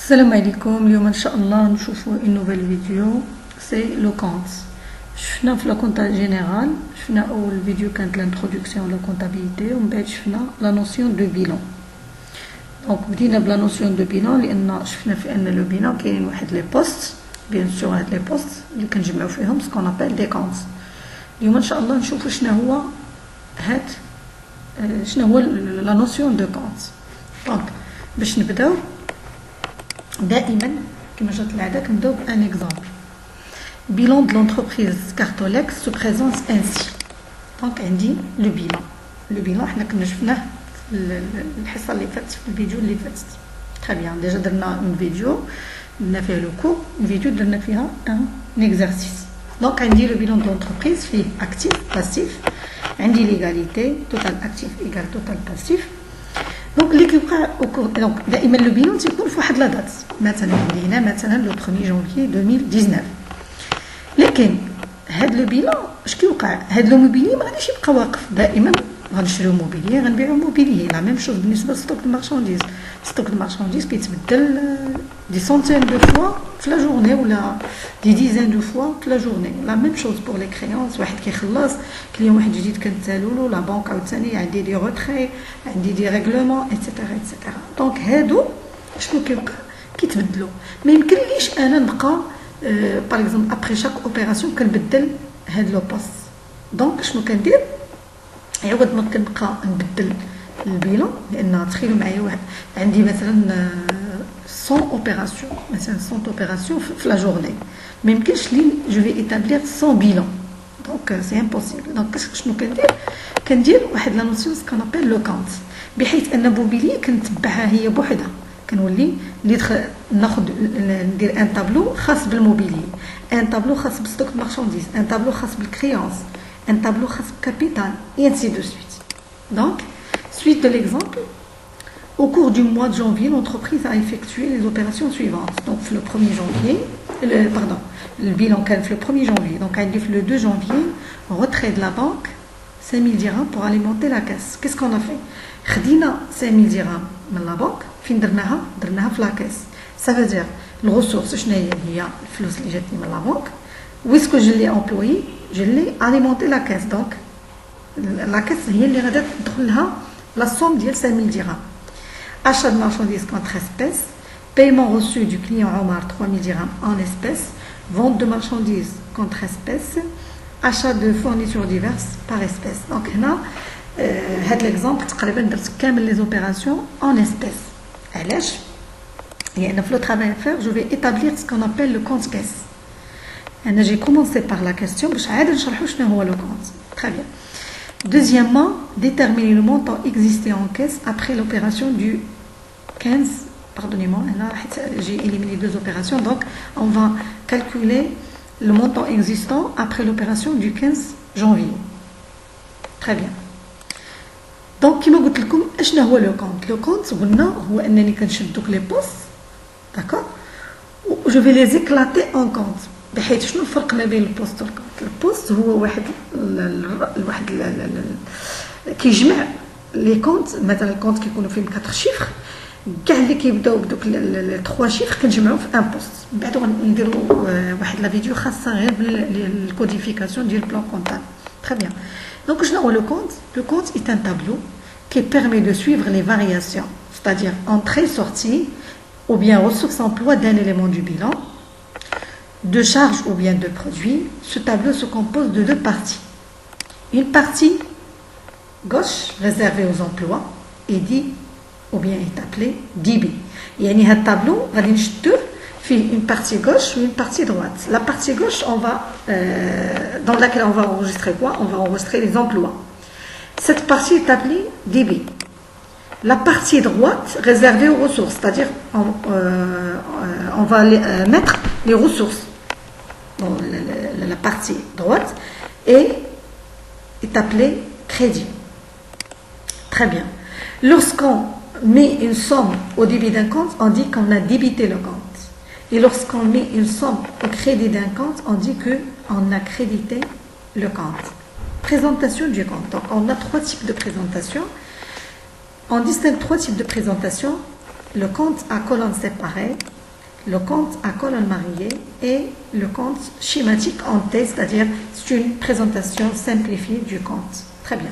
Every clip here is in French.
السلام عليكم. اليوم ان شاء الله نشوفوا une nouvelle vidéo c'est le compte. شفنا في لا كونتا جينيرال، شفنا اول فيديو كانت لانتروداكسيون لا كونتابيليتي، ومن بعد شفنا لا نوسيون دو بيلون. دونك بدينا بلا نوسيون دو بيلون لان شفنا في ان لو بيلون كاين واحد لي بوست، بيان سور هاد لي بوست اللي كنجمعوا فيهم سكون ابل دي كونت. اليوم ان شاء الله نشوفوا شنو هو هاد شنو هو لا نوسيون دو كونت. دونك باش نبداو دائما كما جات العاده كنبداو بان اكزامبل. bilan de l'entreprise Cartolex se présente ainsi. دونك عندي لو بيلون. لو بيلون حنا كنا شفناه في الحصه اللي فاتت، في الفيديو اللي فاتت. تري بيان، ديجا درنا اون فيديو درنا فيها لو كور، اون فيديو درنا فيها ان اكزرسيس. دونك عندي لو بيلون de l'entreprise فيه اكتيف باسيف، عندي ليغاليتي توتال اكتيف ايكال توتال باسيف. دونك اللي كيوقع دونك دائما لو بيلون تيكون في واحد لا دات، مثلا بدينا مثلا لو 1 جانفي 2019. لكن هاد لو بيلون اش كيوقع؟ هاد لو موبيلي ما غاديش يبقى واقف دائما، غنشريو موبيلي غنبيعو موبيلي. لا ميم شوز بالنسبه لستوك دو مارشانديز. ستوك دو مارشانديز كيتبدل دي سونتين دو فوا في لا جورني ولا دي ديزان دو فوا في لا جورني. لا ميم شوز بور لي كريونس، واحد كيخلص كليون واحد جديد كنتسالولو، لا بنك عاوتاني عندي دي روتري، عندي دي ريغلومون ايتترا ايتترا. دونك هادو شنو كيوقع؟ كيتبدلوا. ما يمكنليش انا نبقى par exemple après chaque opération كنبدل هاد لو بوست. دونك شنو كندير؟ عوض ما كنبقى نبدل البيلون، لان تخيلوا معايا واحد عندي مثلا 100 اوبيراسيون، مثلا 100 اوبيراسيون في لا جورني، ما يمكنش لي جو في ايتابلير 100 بيلون. دونك سي امبوسيبل. دونك شنو كندير؟ كندير واحد لا نوسيون سكون ابل لو كونت، بحيث ان موبيلي كنتبعها هي بوحدها. كنولي ناخذ ندير ان طابلو خاص بالموبيلي، ان طابلو خاص بستوك مارشانديز، ان طابلو خاص بالكريونس، ان طابلو خاص بالكابيتال et ainsi de suite. Donc, suite de l'exemple, au cours du mois de janvier, l'entreprise a effectué les opérations suivantes. Donc, le 1er janvier, le bilan calme le 1er janvier. Donc, le 2 janvier, retrait de la banque, 5000 dirhams pour alimenter la caisse. Qu'est-ce qu'on a fait? خدينا 5000 dirhams من la banque. فين درناها في لاكاس. ça veut dire الغسورس شنو هي الفلوس اللي جاتني من لا بنك، ويسكو جو لي امبلوي جو لي اليمونتي لاكاس. دونك لاكاس هي اللي غادا تدخل لها لا سوم ديال 5000 درهم. achat de marchandises contre espèces, paiement reçu du client Omar 3000 dirhams en espèces, vente de marchandises contre espèces, achat de fournitures diverses par espèce. donc هنا هاد l'exemple تقريبا درت كامل لي زوبيراسيون en espèces. علاش؟ لأن في لو travail à faire je vais établir ce qu'on appelle le compte caisse. أنا j'ai commencé par la question باش عاد نشرحو شنو هو لو compte. Très bien. Deuxièmement, déterminer le montant existé en caisse après l'opération du 15. Pardonnez-moi, là j'ai éliminé 2 opérations, donc on va calculer le montant existant après l'opération du 15 janvier. Très bien. دونك كيما قلت لكم اشنا هو لو كونت. لو كونت قلنا هو انني كنشد دوك لي بوست داكور و جو في لي زيكلاتي اون كونت. بحيث شنو الفرق ما بين البوست والكونت؟ البوست هو واحد كيجمع لي كونت. مثلا الكونت كيكونوا فيهم 4 شيفر، كاع اللي كيبداو بدوك 3 شيفر كنجمعوهم في ان بوست. من بعد غنديروا واحد لا فيديو خاصه غير بالكوديفيكاسيون ديال البلان كونتابل. Très bien. Donc, le compte est un tableau qui permet de suivre les variations, c'est-à-dire entrée-sortie ou bien ressources-emploi d'un élément du bilan, de charge ou bien de produit. Ce tableau se compose de 2 parties. Une partie gauche réservée aux emplois est dit ou bien est appelée DB. Et un tableau va une partie gauche ou une partie droite. La partie gauche, dans laquelle on va enregistrer quoi? On va enregistrer les emplois. Cette partie est appelée DB. La partie droite réservée aux ressources, c'est-à-dire on va mettre les ressources dans la partie droite et est appelée crédit. Très bien. Lorsqu'on met une somme au débit d'un compte, on dit qu'on a débité le compte. Et lorsqu'on met une somme au crédit d'un compte, on dit qu'on a crédité le compte. Présentation du compte. Donc, on a 3 types de présentation. On distingue 3 types de présentation. Le compte à colonne séparée, le compte à colonne mariée et le compte schématique en T, c'est-à-dire c'est une présentation simplifiée du compte. Très bien.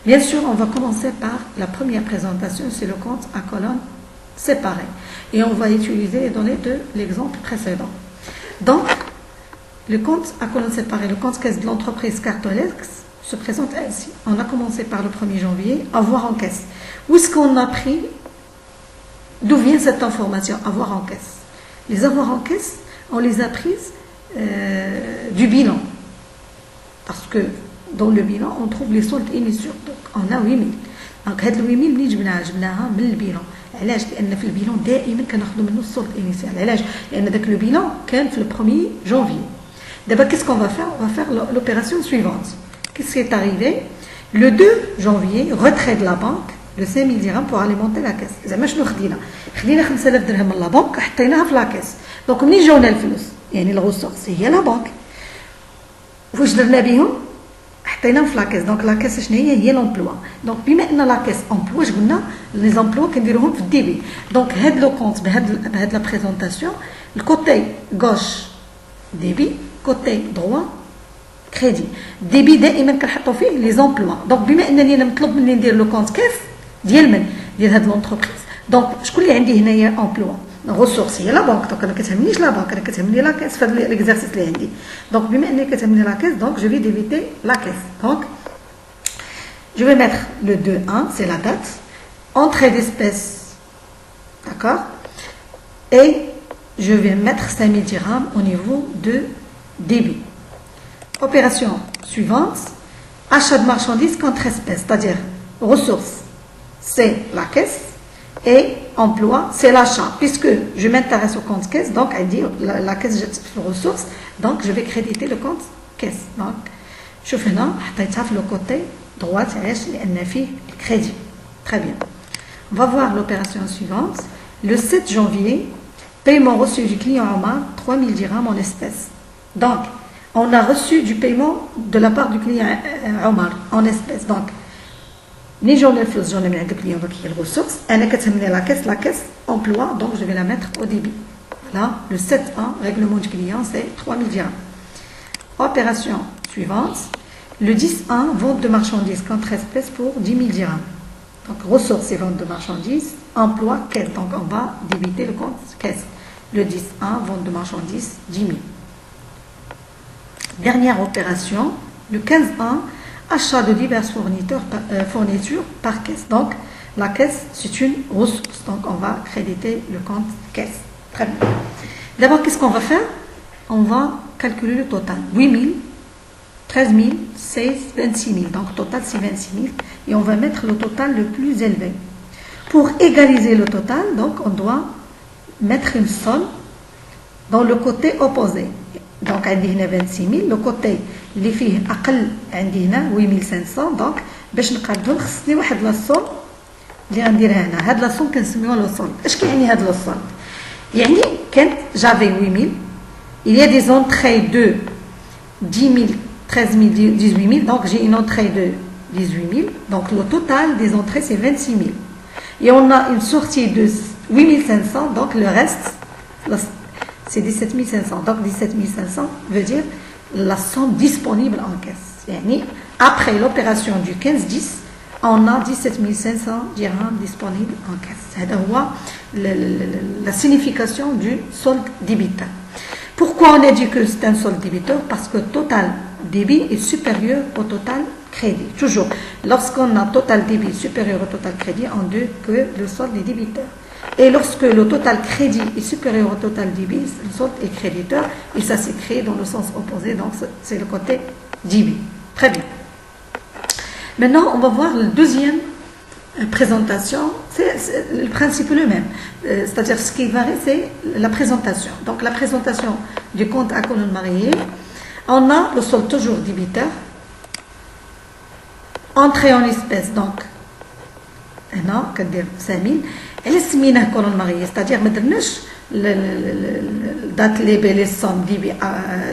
Bien sûr, on va commencer par la première présentation, c'est le compte à colonne séparée. Et on va utiliser les données de l'exemple précédent. Donc, le compte à colonne séparée, le compte caisse de l'entreprise Cartolex se présente ainsi. On a commencé par le 1er janvier, avoir en caisse. Où est-ce qu'on a pris, d'où vient cette information, avoir en caisse? Les avoirs en caisse, on les a prises du bilan. Parce que dans le bilan, on trouve les soldes initiaux. Donc, on a 8000. Donc, هاد 8000 منين جبناها من البيلون. علاش؟ لأن في البيلون دائما كناخذوا منه السولد initial. علاش؟ لأن ذاك le bilan كان في le 1er janvier. D'abord, qu'est-ce qu'on va faire? On va faire l'opération suivante. Qu'est-ce qui est arrivé? Le 2 janvier, retrait de la banque de 5000 dirhams pour alimenter la caisse. زعما شنو خدينا؟ خدينا 5000 درهم من لا بنك حطيناها في لا كاس. دونك منين جاونا الفلوس؟ يعني الغوسورس هي لا بنك. واش درنا بهم؟ حطيناهم في لا كاس. دونك لا كاس شنو هي لومبلوا. دونك بما ان لا كاس امبلوا اش قلنا؟ لي زامبلوا كنديروهم في الديبي. دونك هاد لو كونت بهاد لا بريزونطاسيون الكوتي غوش ديبي كوتي دروا كريدي. ديبي دائما كنحطوا فيه لي زامبلوا. دونك بما انني انا مطلوب مني ندير لو كونت كاس ديال من؟ ديال هاد لونتربريز. دونك شكون اللي عندي هنايا امبلوا؟ غوسورس هي لا بنك. دونك انا كتهمنيش لا بنك، انا كتهمني لا كاس في هذا ليكزارسيس اللي عندي. دونك بما انني كتهمني لا كاس دونك جو في ديبيتي لا كاس. دونك je vais mettre le 2-1, c'est la date, entrée d'espèces, d'accord, et je vais mettre 5000 dirhams au niveau de débit. Opération suivante, achat de marchandises contre espèces, c'est-à-dire ressources, c'est la caisse, et emploi, c'est l'achat. Puisque je m'intéresse au compte caisse, donc elle dit la caisse jette ressources, donc je vais créditer le compte caisse. Donc, شوف هنا حطيتها في le côté droite علاش؟ لأن فيه crédit. Très bien. On va voir l'opération suivante. Le 7 janvier, paiement reçu du client Omar, 3000 dirhams en espèces. Donc, on a reçu du paiement de la part du client Omar en espèces. Donc, ni j'en ai le j'en ai mis le client qui est ressource. Elle a terminé la caisse emploi, donc je vais la mettre au débit. Voilà, le 7-1, règlement du client, c'est 3000 dirhams. Opération suivante. Le 10-1, vente de marchandises contre espèces pour 10 000 dirhams. Donc, ressources et vente de marchandises, emploi, caisse. Donc, on va débiter le compte caisse. Le 10-1, vente de marchandises, 10 000. Dernière opération, le 15-1, achat de diverses fournitures par caisse. Donc, la caisse, c'est une ressource. Donc, on va créditer le compte caisse. Très bien. D'abord, qu'est-ce qu'on va faire? On va calculer le total. 8 000, 13 000, 16 000, 26 000. Donc, total, c'est 26 000. Et on va mettre le total le plus élevé. Pour égaliser le total, donc, on doit mettre une somme dans le côté opposé. Donc, عندي هنا 26 000. Le côté اللي فيه أقل عندي هنا 8500. Donc, باش نقادو خصني واحد لا صوم اللي غنديرها هنا. هاد لا صوم كنسميوها لو صوم. اش كيعني هاد لو صوم؟ يعني كانت j'avais 8000. Il y a des entrées de 10 000, 13 000, 18 000. Donc, j'ai une entrée de 18 000. Donc, le total des entrées, c'est 26 000. Et on a une sortie de 8 500. Donc, le reste, c'est 17 500. Donc, 17 500 veut dire la somme disponible en caisse. Yani, après l'opération du 15-10, on a 17 500 dirhams disponibles en caisse. C'est la signification du solde débiteur. Pourquoi on a dit que c'est un solde débiteur? Parce que total débit est supérieur au total crédit. Toujours, lorsqu'on a total débit supérieur au total crédit, on dit que le solde est débiteur. Et lorsque le total crédit est supérieur au total débit, le solde est créditeur. Et ça s'écrit dans le sens opposé, donc c'est le côté débit. Très bien. Maintenant, on va voir la deuxième présentation. C'est le principe le même. C'est-à-dire, ce qui varie, c'est la présentation. Donc, la présentation du compte à colonne mariée. On a le solde toujours débiteur. Entrée en espèces, donc, هنا كندير 5000. Elle سميناه colonne mariée, c'est-à-dire ما درناش date libellée les sommes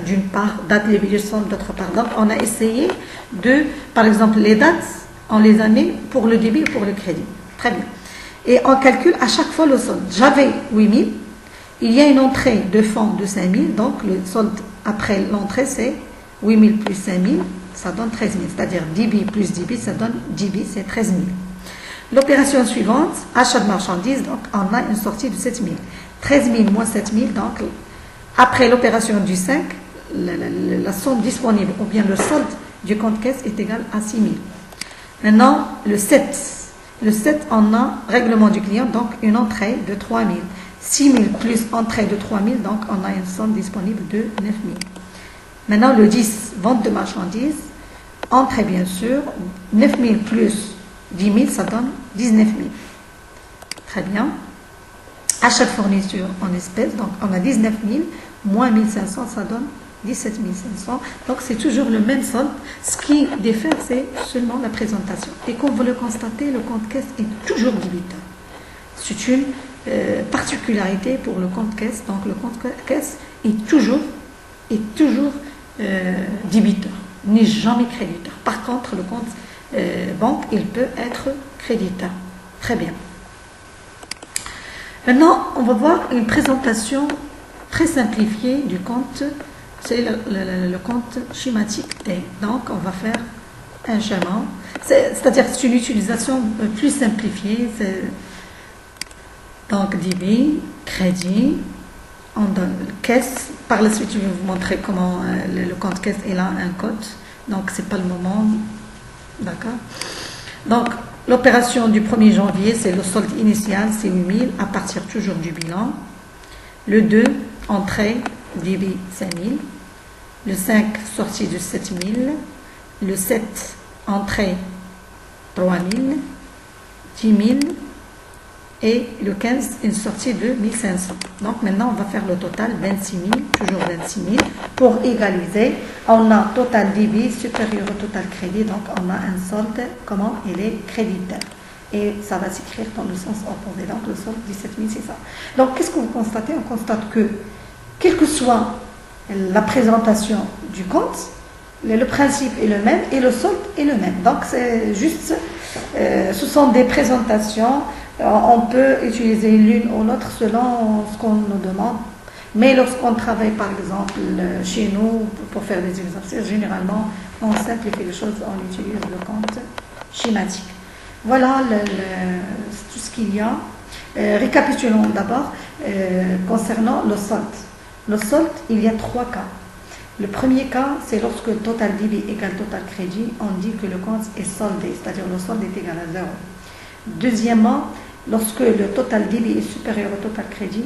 d'une part, date libellée les sommes d'autre part. Donc, on a essayé de, par exemple, les dates, on les a mis pour le débit et pour le crédit. Très bien. Et on calcule à chaque fois le solde. J'avais 8000 il y a une entrée de fonds de 5 000, donc le solde après l'entrée c'est 8 000 plus 5 000, ça donne 13 000, c'est-à-dire 10 billes plus 10 billes, ça donne 10 billes, c'est 13 000. L'opération suivante, achat de marchandises, donc on a une sortie de 7 000. 13 000 moins 7 000, donc après l'opération du 5, la somme disponible ou bien le solde du compte caisse est égal à 6 000. Maintenant, le 7. Le 7, on a règlement du client, donc une entrée de 3 000. 6 000 plus entrée de 3 000, donc on a une somme disponible de 9 000. Maintenant, le 10, vente de marchandises, entrée bien sûr, 9 000 plus 10 000, ça donne 19 000. Très bien. Achat de fourniture en espèces, donc on a 19 000, moins 1 500, ça donne 17 500. Donc c'est toujours le même solde. Ce qui diffère, c'est seulement la présentation. Et comme vous le constatez, le compte caisse est toujours débiteur. C'est une particularité pour le compte caisse. Donc le compte caisse est toujours débiteur, n'est jamais créditeur. Par contre, le compte banque, il peut être créditeur. Très bien. Maintenant, on va voir une présentation très simplifiée du compte. C'est le compte schématique T. Donc, on va faire un schéma. C'est-à-dire c'est une utilisation plus simplifiée. Donc, débit, crédit, on donne caisse. Par la suite, je vais vous montrer comment le compte caisse il a un code. Donc, c'est pas le moment. D'accord. Donc, l'opération du 1er janvier, c'est le solde initial, c'est 8 000 à partir toujours du bilan. Le 2, entrée, débit 5 000. Le 5, sortie de 7 000. Le 7, entrée 3 000. 10 000. Et le 15, une sortie de 1 500. Donc maintenant, on va faire le total 26 000, toujours 26 000. Pour égaliser, on a total débit supérieur au total crédit. Donc on a un solde, comment il est créditaire. Et ça va s'écrire dans le sens opposé. Donc le solde 17 600. Donc qu'est-ce que vous constatez? On constate que, quelle que soit la présentation du compte, le principe est le même et le solde est le même. Donc c'est juste, ce sont des présentations. On peut utiliser l'une ou l'autre selon ce qu'on nous demande. Mais lorsqu'on travaille par exemple chez nous pour faire des exercices, généralement on simplifie les choses, on utilise le compte schématique. Voilà tout ce qu'il y a. Récapitulons d'abord concernant le solde. Le solde, il y a 3 cas. Le premier cas, c'est lorsque le total débit égale total crédit, on dit que le compte est soldé, c'est-à-dire le solde est égal à 0. Deuxièmement, lorsque le total débit est supérieur au total crédit,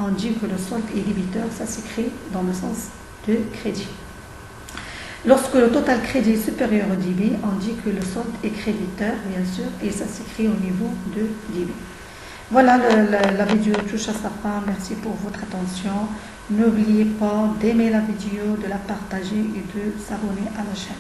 on dit que le solde est débiteur, ça s'écrit dans le sens de crédit. Lorsque le total crédit est supérieur au débit, on dit que le solde est créditeur, bien sûr, et ça s'écrit au niveau de débit. Voilà, la vidéo touche à sa fin. Merci pour votre attention. N'oubliez pas d'aimer la vidéo, de la partager et de s'abonner à la chaîne.